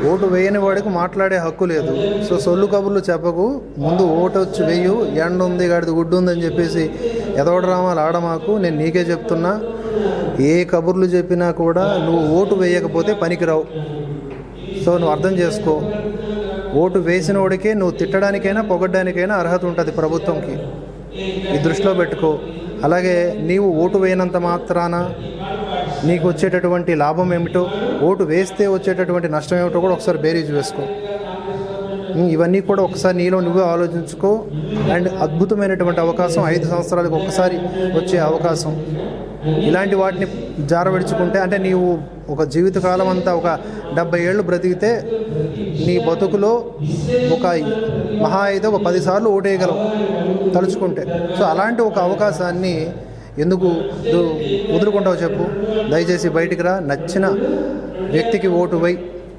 Vote వేయని వాడికి మాట్లాడే హక్కు లేదు. సో సొల్లు కబుర్లు చెప్పకు, ముందు ఓటు వచ్చి వెయ్యు. ఎండ ఉంది గాడిది గుడ్డు ఉందని చెప్పేసి ఎదవ డ్రామాలు ఆడమాకు. నేను నీకే చెప్తున్నా, ఏ కబుర్లు చెప్పినా కూడా నువ్వు ఓటు వేయకపోతే పనికిరావు. సో నువ్వు అర్థం చేసుకో. ఓటు వేసిన వాడికే నువ్వు తిట్టడానికైనా పొగడ్డానికైనా అర్హత ఉంటుంది ప్రభుత్వంకి. ఈ దృష్టిలో పెట్టుకో. అలాగే నీవు ఓటు వేయనంత మాత్రాన నీకు వచ్చేటటువంటి లాభం ఏమిటో, ఓటు వేస్తే వచ్చేటటువంటి నష్టం ఏమిటో కూడా ఒకసారి బేరీజు వేసుకో. ఇవన్నీ కూడా ఒకసారి నీలో నువ్వే ఆలోచించుకో. అండ్ అద్భుతమైనటువంటి అవకాశం, 5 సంవత్సరాలకు ఒకసారి వచ్చే అవకాశం. ఇలాంటి వాటిని జారవిడుచుకుంటే, అంటే నీవు ఒక జీవితకాలం అంతా ఒక 70 ఏళ్ళు బ్రతికితే నీ బతుకులో ఒక మహా అయితే ఒక 10 సార్లు ఓటేయగలవు తలుచుకుంటే. సో అలాంటి ఒక అవకాశాన్ని ఎందుకు వదులుకుంటావు చెప్పు. దయచేసి బయటికి రా, నచ్చిన వ్యక్తికి ఓటు వేయి.